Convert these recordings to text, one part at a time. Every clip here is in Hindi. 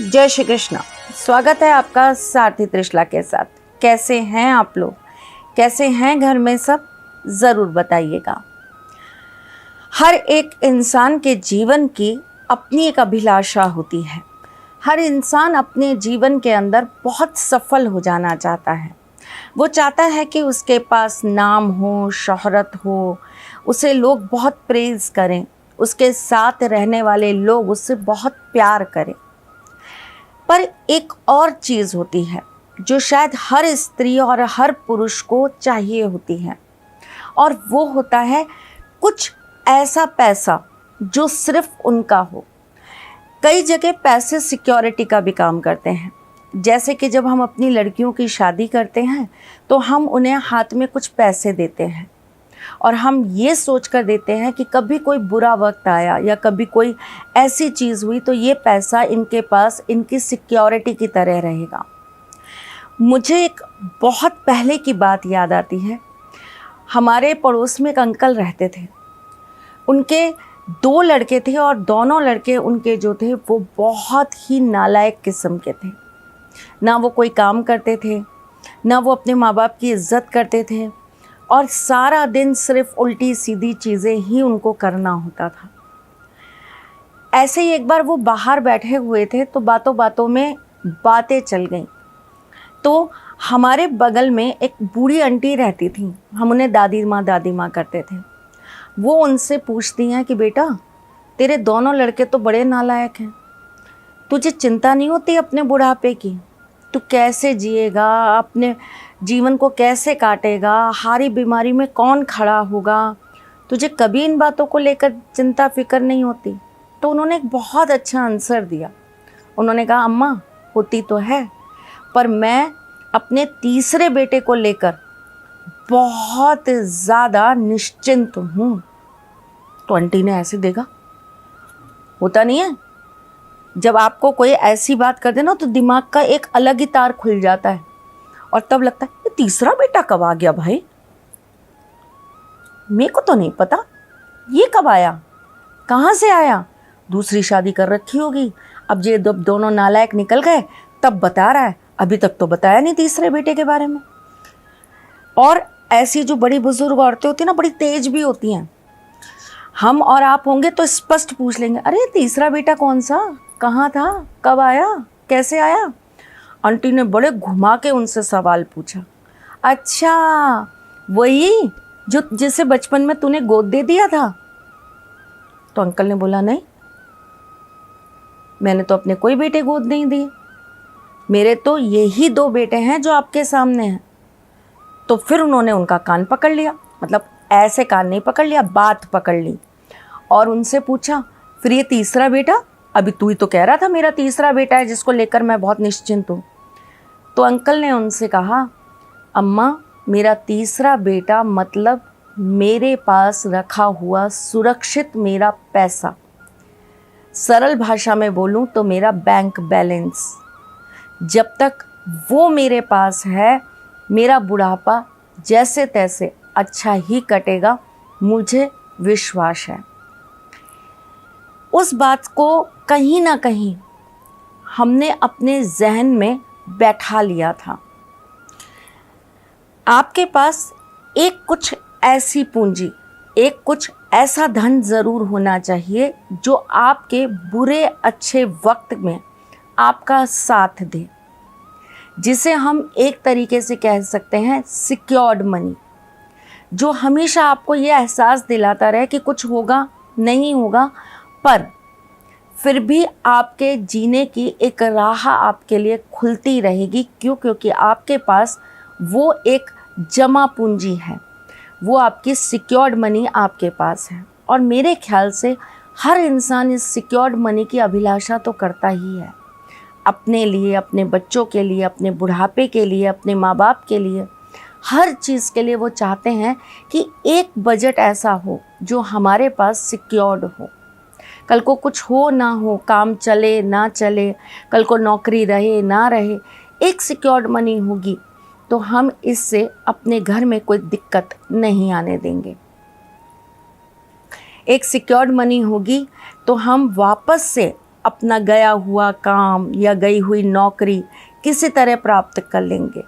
जय श्री कृष्ण। स्वागत है आपका सारथी त्रिशला के साथ। कैसे हैं आप लोग? कैसे हैं घर में सब? ज़रूर बताइएगा। हर एक इंसान के जीवन की अपनी एक अभिलाषा होती है। हर इंसान अपने जीवन के अंदर बहुत सफल हो जाना चाहता है। वो चाहता है कि उसके पास नाम हो, शोहरत हो, उसे लोग बहुत प्रेज़ करें, उसके साथ रहने वाले लोग उससे बहुत प्यार करें। पर एक और चीज़ होती है जो शायद हर स्त्री और हर पुरुष को चाहिए होती है, और वो होता है कुछ ऐसा पैसा जो सिर्फ उनका हो। कई जगह पैसे सिक्योरिटी का भी काम करते हैं। जैसे कि जब हम अपनी लड़कियों की शादी करते हैं तो हम उन्हें हाथ में कुछ पैसे देते हैं, और हम ये सोच कर देते हैं कि कभी कोई बुरा वक्त आया या कभी कोई ऐसी चीज़ हुई तो ये पैसा इनके पास इनकी सिक्योरिटी की तरह रहेगा। मुझे एक बहुत पहले की बात याद आती है। हमारे पड़ोस में एक अंकल रहते थे। उनके 2 लड़के थे और दोनों लड़के उनके जो थे वो बहुत ही नालायक किस्म के थे। ना वो कोई काम करते थे, ना वो अपने माँ बाप की इज़्ज़त करते थे, और सारा दिन सिर्फ उल्टी सीधी चीज़ें ही उनको करना होता था। ऐसे ही एक बार वो बाहर बैठे हुए थे तो बातों बातों में बातें चल गईं। तो हमारे बगल में एक बूढ़ी आंटी रहती थी, हम उन्हें दादी माँ करते थे। वो उनसे पूछती हैं कि बेटा, तेरे दोनों लड़के तो बड़े नालायक हैं, तुझे चिंता नहीं होती अपने बुढ़ापे की? तू कैसे जिएगा, अपने जीवन को कैसे काटेगा, हारी बीमारी में कौन खड़ा होगा? तुझे कभी इन बातों को लेकर चिंता फिक्र नहीं होती? तो उन्होंने एक बहुत अच्छा आंसर दिया। उन्होंने कहा, अम्मा होती तो है, पर मैं अपने तीसरे बेटे को लेकर बहुत ज़्यादा निश्चिंत हूँ। तो आंटी ने ऐसे देखा। होता नहीं है, जब आपको कोई ऐसी बात कर दे ना तो दिमाग का एक अलग ही तार खुल जाता है, और तब लगता है ये तीसरा बेटा कब आ गया भाई? मेरे को तो नहीं पता ये कब आया, कहाँ से आया? दूसरी शादी कर रखी होगी। अब ये दोनों नालायक निकल गए तब बता रहा है, अभी तक तो बताया नहीं तीसरे बेटे के बारे में। और ऐसी जो बड़ी बुजुर्ग औरतें होती हैं ना, बड़ी तेज भी होती हैं। हम और आप होंगे तो स्पष्ट पूछ लेंगे, अरे तीसरा बेटा कौन सा, कहाँ था, कब आया, कैसे आया? आंटी ने बड़े घुमा के उनसे सवाल पूछा। अच्छा, वही जो जिसे बचपन में तूने गोद दे दिया था? तो अंकल ने बोला, नहीं, मैंने तो अपने कोई बेटे गोद नहीं दिए, मेरे तो यही 2 बेटे हैं जो आपके सामने हैं। तो फिर उन्होंने उनका कान पकड़ लिया, मतलब ऐसे कान नहीं पकड़ लिया, बात पकड़ ली, और उनसे पूछा, फिर ये तीसरा बेटा? अभी तू ही तो कह रहा था मेरा तीसरा बेटा है जिसको लेकर मैं बहुत निश्चिंत हूँ। तो अंकल ने उनसे कहा, अम्मा मेरा तीसरा बेटा मतलब मेरे पास रखा हुआ सुरक्षित मेरा पैसा। सरल भाषा में बोलूँ तो मेरा बैंक बैलेंस। जब तक वो मेरे पास है, मेरा बुढ़ापा जैसे तैसे अच्छा ही कटेगा, मुझे विश्वास है। उस बात को कहीं ना कहीं हमने अपने जहन में बैठा लिया था। आपके पास एक कुछ ऐसी पूंजी, एक कुछ ऐसा धन ज़रूर होना चाहिए जो आपके बुरे अच्छे वक्त में आपका साथ दे, जिसे हम एक तरीके से कह सकते हैं सिक्योर्ड मनी, जो हमेशा आपको ये एहसास दिलाता रहे कि कुछ होगा नहीं होगा, पर फिर भी आपके जीने की एक राह आपके लिए खुलती रहेगी। क्यों? क्योंकि आपके पास वो एक जमा पूंजी है, वो आपकी सिक्योर्ड मनी आपके पास है। और मेरे ख्याल से हर इंसान इस सिक्योर्ड मनी की अभिलाषा तो करता ही है, अपने लिए, अपने बच्चों के लिए, अपने बुढ़ापे के लिए, अपने माँ बाप के लिए, हर चीज़ के लिए वो चाहते हैं कि एक बजट ऐसा हो जो हमारे पास सिक्योर्ड हो। कल को कुछ हो ना हो, काम चले ना चले, कल को नौकरी रहे ना रहे, एक सिक्योर्ड मनी होगी तो हम इससे अपने घर में कोई दिक्कत नहीं आने देंगे। एक सिक्योर्ड मनी होगी तो हम वापस से अपना गया हुआ काम या गई हुई नौकरी किसी तरह प्राप्त कर लेंगे।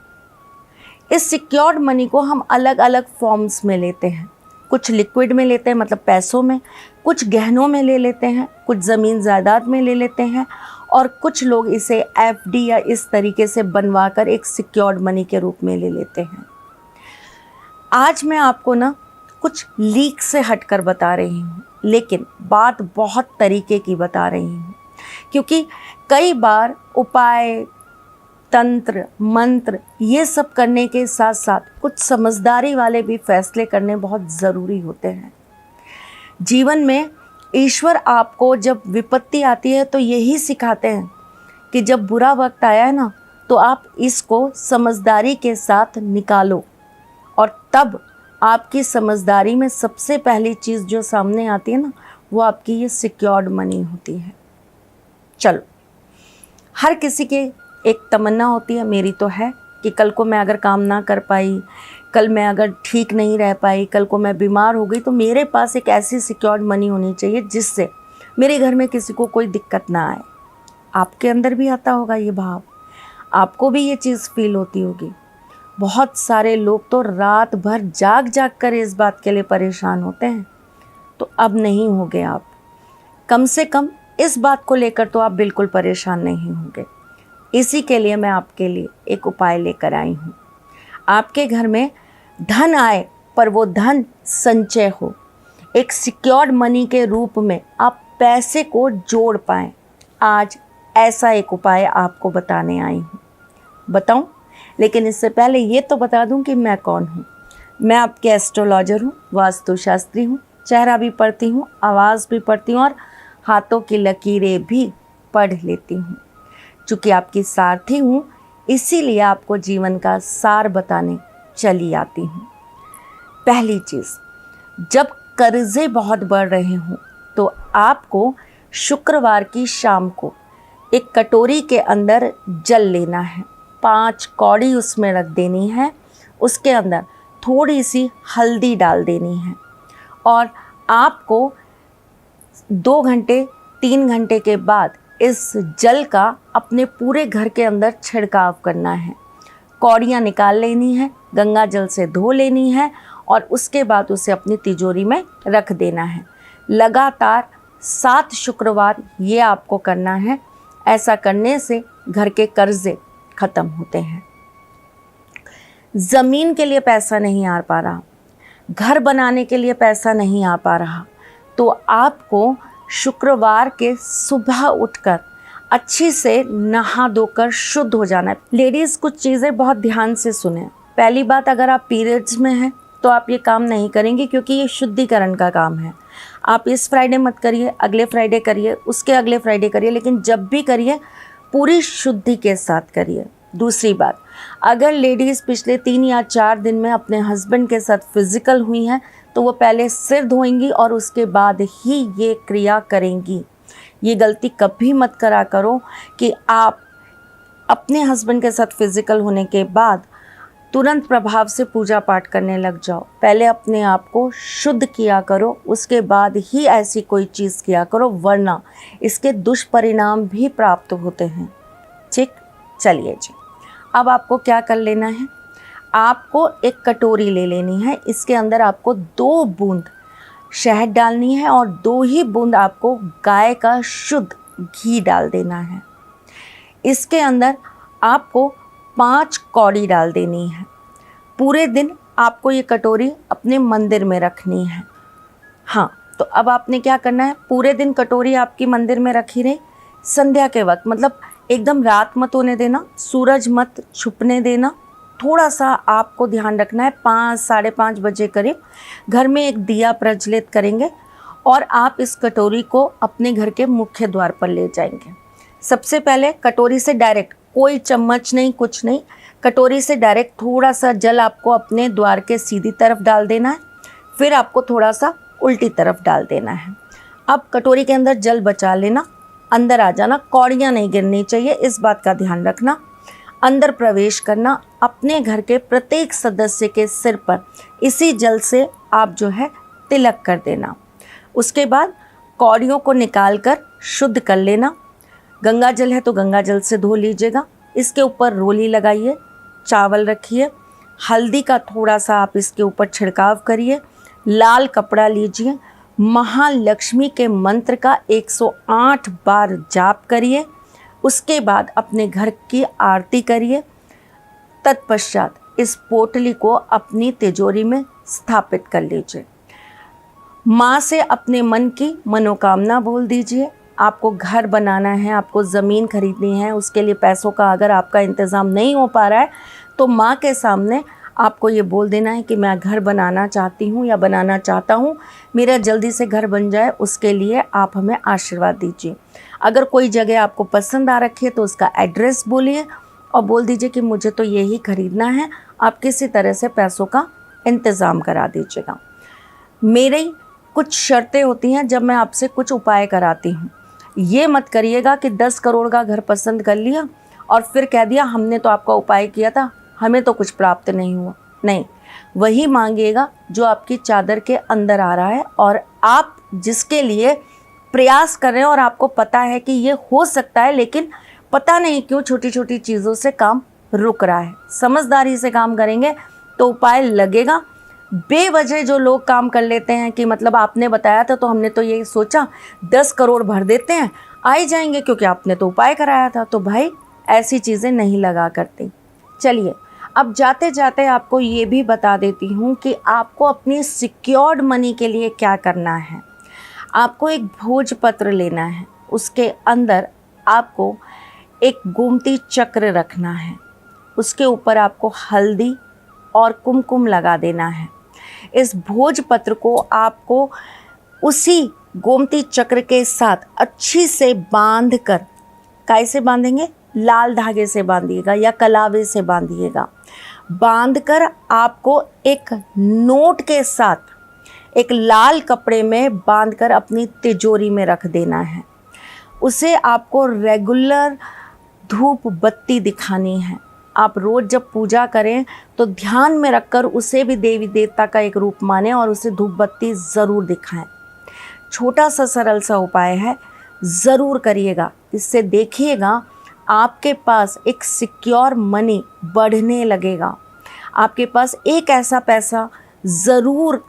इस सिक्योर्ड मनी को हम अलग अलग फॉर्म्स में लेते हैं। कुछ लिक्विड में लेते हैं, मतलब पैसों में, कुछ गहनों में ले लेते हैं, कुछ ज़मीन जायदाद में ले लेते हैं, और कुछ लोग इसे एफडी या इस तरीके से बनवाकर एक सिक्योर्ड मनी के रूप में ले लेते हैं। आज मैं आपको ना कुछ लीक से हटकर बता रही हूँ, लेकिन बात बहुत तरीके की बता रही हूँ, क्योंकि कई बार उपाय, तंत्र, मंत्र ये सब करने के साथ साथ कुछ समझदारी वाले भी फैसले करने बहुत ज़रूरी होते हैं। जीवन में ईश्वर आपको जब विपत्ति आती है तो यही सिखाते हैं कि जब बुरा वक्त आया है ना, तो आप इसको समझदारी के साथ निकालो, और तब आपकी समझदारी में सबसे पहली चीज़ जो सामने आती है ना, वो आपकी ये सिक्योर्ड मनी होती है। चलो, हर किसी के एक तमन्ना होती है, मेरी तो है, कि कल को मैं अगर काम ना कर पाई, कल मैं अगर ठीक नहीं रह पाई, कल को मैं बीमार हो गई, तो मेरे पास एक ऐसी सिक्योर्ड मनी होनी चाहिए जिससे मेरे घर में किसी को कोई दिक्कत ना आए। आपके अंदर भी आता होगा ये भाव, आपको भी ये चीज़ फील होती होगी। बहुत सारे लोग तो रात भर जाग जाग कर इस बात के लिए परेशान होते हैं। तो अब नहीं होंगे आप, कम से कम इस बात को लेकर तो आप बिल्कुल परेशान नहीं होंगे। इसी के लिए मैं आपके लिए एक उपाय लेकर आई हूँ। आपके घर में धन आए, पर वो धन संचय हो, एक सिक्योर्ड मनी के रूप में आप पैसे को जोड़ पाएँ। आज ऐसा एक उपाय आपको बताने आई हूँ। बताऊँ? लेकिन इससे पहले ये तो बता दूँ कि मैं कौन हूँ। मैं आपके एस्ट्रोलॉजर हूँ, वास्तुशास्त्री हूँ, चेहरा भी पढ़ती हूँ, आवाज़ भी पढ़ती हूँ, और हाथों की लकीरें भी पढ़ लेती हूँ। चूँकि आपकी सारथी हूँ, इसीलिए आपको जीवन का सार बताने चली आती हूँ। पहली चीज़, जब कर्जे बहुत बढ़ रहे हों तो आपको शुक्रवार की शाम को एक कटोरी के अंदर जल लेना है, 5 कौड़ी उसमें रख देनी है, उसके अंदर थोड़ी सी हल्दी डाल देनी है, और आपको 2 घंटे 3 घंटे के बाद इस जल का अपने पूरे घर के अंदर छिड़काव करना है। कौड़ियाँ निकाल लेनी है, गंगा जल से धो लेनी है, और उसके बाद उसे अपनी तिजोरी में रख देना है। लगातार 7 शुक्रवार ये आपको करना है। ऐसा करने से घर के कर्जे ख़त्म होते हैं। ज़मीन के लिए पैसा नहीं आ पा रहा, घर बनाने के लिए पैसा नहीं आ पा रहा, तो आपको शुक्रवार के सुबह उठकर अच्छी से नहा धोकर शुद्ध हो जाना है। लेडीज़, कुछ चीज़ें बहुत ध्यान से सुने। पहली बात, अगर आप पीरियड्स में हैं तो आप ये काम नहीं करेंगे, क्योंकि ये शुद्धिकरण का काम है। आप इस फ्राइडे मत करिए, अगले फ्राइडे करिए, उसके अगले फ्राइडे करिए, लेकिन जब भी करिए पूरी शुद्धि के साथ करिए। दूसरी बात, अगर लेडीज़ पिछले 3 या 4 दिन में अपने हस्बैंड के साथ फिजिकल हुई हैं तो वो पहले सिर धोएंगी और उसके बाद ही ये क्रिया करेंगी। ये गलती कभी मत करा करो कि आप अपने हस्बैंड के साथ फिजिकल होने के बाद तुरंत प्रभाव से पूजा पाठ करने लग जाओ। पहले अपने आप को शुद्ध किया करो, उसके बाद ही ऐसी कोई चीज़ किया करो, वरना इसके दुष्परिणाम भी प्राप्त होते हैं। ठीक, चलिए जी, अब आपको क्या कर लेना है, आपको एक कटोरी ले लेनी है, इसके अंदर आपको 2 बूंद शहद डालनी है और 2 ही बूंद आपको गाय का शुद्ध घी डाल देना है। इसके अंदर आपको 5 कौड़ी डाल देनी है। पूरे दिन आपको ये कटोरी अपने मंदिर में रखनी है। हाँ, तो अब आपने क्या करना है, पूरे दिन कटोरी आपकी मंदिर में रखी रहे, संध्या के वक्त, मतलब एकदम रात मत होने देना, सूरज मत छुपने देना, थोड़ा सा आपको ध्यान रखना है। 5 साढ़े 5 बजे करीब घर में एक दिया प्रज्वलित करेंगे और आप इस कटोरी को अपने घर के मुख्य द्वार पर ले जाएंगे। सबसे पहले कटोरी से डायरेक्ट, कोई चम्मच नहीं, कुछ नहीं, कटोरी से डायरेक्ट थोड़ा सा जल आपको अपने द्वार के सीधी तरफ डाल देना है, फिर आपको थोड़ा सा उल्टी तरफ डाल देना है। अब कटोरी के अंदर जल बचा लेना, अंदर आ जाना, कौड़ियाँ नहीं गिरनी चाहिए, इस बात का ध्यान रखना। अंदर प्रवेश करना, अपने घर के प्रत्येक सदस्य के सिर पर इसी जल से आप जो है तिलक कर देना। उसके बाद कौड़ियों को निकाल कर शुद्ध कर लेना, गंगा जल है तो गंगा जल से धो लीजिएगा। इसके ऊपर रोली लगाइए, चावल रखिए, हल्दी का थोड़ा सा आप इसके ऊपर छिड़काव करिए, लाल कपड़ा लीजिए, महालक्ष्मी के मंत्र का 108 बार जाप करिए। उसके बाद अपने घर की आरती करिए। तत्पश्चात इस पोटली को अपनी तिजोरी में स्थापित कर लीजिए। माँ से अपने मन की मनोकामना बोल दीजिए। आपको घर बनाना है, आपको ज़मीन खरीदनी है, उसके लिए पैसों का अगर आपका इंतज़ाम नहीं हो पा रहा है तो माँ के सामने आपको ये बोल देना है कि मैं घर बनाना चाहती हूँ या बनाना चाहता हूँ, मेरा जल्दी से घर बन जाए, उसके लिए आप हमें आशीर्वाद दीजिए। अगर कोई जगह आपको पसंद आ रखी है तो उसका एड्रेस बोलिए और बोल दीजिए कि मुझे तो यही खरीदना है, आप किसी तरह से पैसों का इंतज़ाम करा दीजिएगा। मेरी कुछ शर्तें होती हैं जब मैं आपसे कुछ उपाय कराती हूँ। ये मत करिएगा कि 10 करोड़ का घर पसंद कर लिया और फिर कह दिया हमने तो आपका उपाय किया था, हमें तो कुछ प्राप्त नहीं हुआ। नहीं, वही मांगिएगा जो आपकी चादर के अंदर आ रहा है और आप जिसके लिए प्रयास कर रहे हैं और आपको पता है कि ये हो सकता है, लेकिन पता नहीं क्यों छोटी छोटी चीज़ों से काम रुक रहा है। समझदारी से काम करेंगे तो उपाय लगेगा। बेवजह जो लोग काम कर लेते हैं कि मतलब आपने बताया था तो हमने तो ये सोचा 10 करोड़ भर देते हैं, आ ही जाएंगे क्योंकि आपने तो उपाय कराया था, तो भाई ऐसी चीज़ें नहीं लगा करती। चलिए अब जाते जाते आपको ये भी बता देती हूँ कि आपको अपनी सिक्योर्ड मनी के लिए क्या करना है। आपको एक भोजपत्र लेना है, उसके अंदर आपको एक गोमती चक्र रखना है, उसके ऊपर आपको हल्दी और कुमकुम लगा देना है। इस भोजपत्र को आपको उसी गोमती चक्र के साथ अच्छी से बांध कर, कैसे बांधेंगे, लाल धागे से बांधिएगा या कलावे से बांधिएगा। बांधकर आपको एक नोट के साथ एक लाल कपड़े में बांधकर अपनी तिजोरी में रख देना है। उसे आपको रेगुलर धूप बत्ती दिखानी है। आप रोज़ जब पूजा करें तो ध्यान में रखकर उसे भी देवी देवता का एक रूप माने और उसे धूप बत्ती ज़रूर दिखाएं। छोटा सा सरल सा उपाय है, ज़रूर करिएगा। इससे देखिएगा आपके पास एक सिक्योर मनी बढ़ने लगेगा। आपके पास एक ऐसा पैसा ज़रूर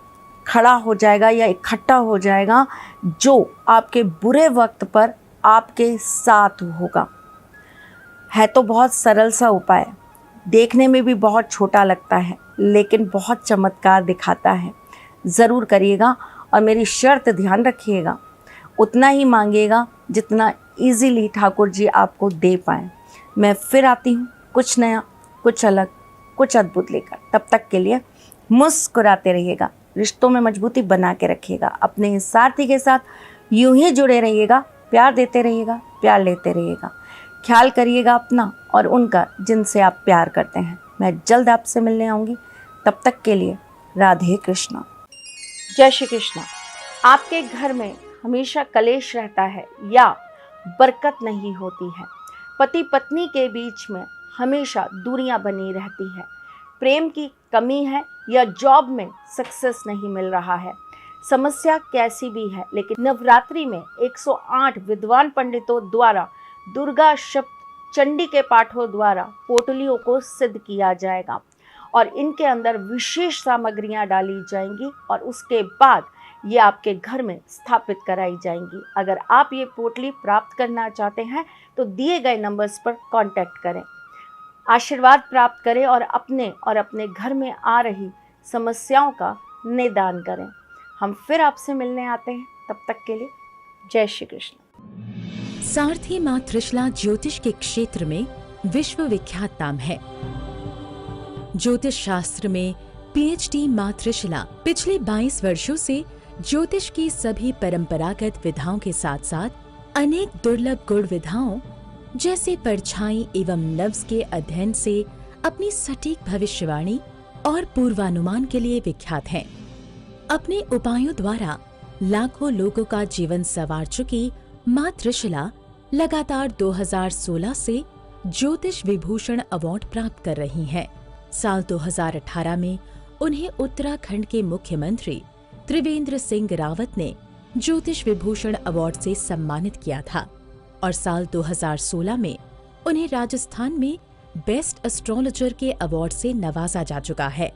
खड़ा हो जाएगा या इकट्ठा हो जाएगा जो आपके बुरे वक्त पर आपके साथ होगा। है तो बहुत सरल सा उपाय, देखने में भी बहुत छोटा लगता है, लेकिन बहुत चमत्कार दिखाता है। ज़रूर करिएगा और मेरी शर्त ध्यान रखिएगा, उतना ही मांगिएगा जितना इजीली ठाकुर जी आपको दे पाएँ। मैं फिर आती हूँ कुछ नया, कुछ अलग, कुछ अद्भुत लेकर। तब तक के लिए मुस्कुराते रहिएगा, रिश्तों में मजबूती बना के रखिएगा, अपने इस साथी के साथ यूं ही जुड़े रहिएगा, प्यार देते रहिएगा, प्यार लेते रहिएगा। ख्याल करिएगा अपना और उनका जिनसे आप प्यार करते हैं। मैं जल्द आपसे मिलने आऊँगी, तब तक के लिए राधे कृष्णा। जय श्री कृष्णा। आपके घर में हमेशा कलेश रहता है या बरकत नहीं होती है, पति पत्नी के बीच में हमेशा दूरियां बनी रहती है, प्रेम की कमी है या जॉब में सक्सेस नहीं मिल रहा है, समस्या कैसी भी है, लेकिन नवरात्रि में 108 विद्वान पंडितों द्वारा दुर्गा शब्द चंडी के पाठों द्वारा पोटलियों को सिद्ध किया जाएगा और इनके अंदर विशेष सामग्रियां डाली जाएंगी और उसके बाद ये आपके घर में स्थापित कराई जाएंगी। अगर आप ये पोटली प्राप्त करना चाहते हैं तो दिए गए नंबर्स पर कांटेक्ट करें, आशीर्वाद प्राप्त करें और अपने घर में आ रही समस्याओं का निदान करें। हम फिर आपसे मिलने आते हैं, तब तक के लिए जय श्री कृष्ण। सारथी मां त्रिशला ज्योतिष के क्षेत्र में विश्व विख्यात नाम है। ज्योतिष शास्त्र में पीएचडी मां त्रिशला पिछले 22 वर्षों से ज्योतिष की सभी परंपरागत विधाओं के साथ साथ अनेक दुर्लभ गुण विधाओं जैसे परछाई एवं नव्स के अध्ययन से अपनी सटीक भविष्यवाणी और पूर्वानुमान के लिए विख्यात हैं। अपने उपायों द्वारा लाखों लोगों का जीवन संवार चुकी मां त्रिशला लगातार 2016 से ज्योतिष विभूषण अवार्ड प्राप्त कर रही हैं। साल 2018 में उन्हें उत्तराखंड के मुख्यमंत्री त्रिवेंद्र सिंह रावत ने ज्योतिष विभूषण अवार्ड से सम्मानित किया था और साल 2016 में उन्हें राजस्थान में बेस्ट एस्ट्रोलॉजर के अवार्ड से नवाजा जा चुका है।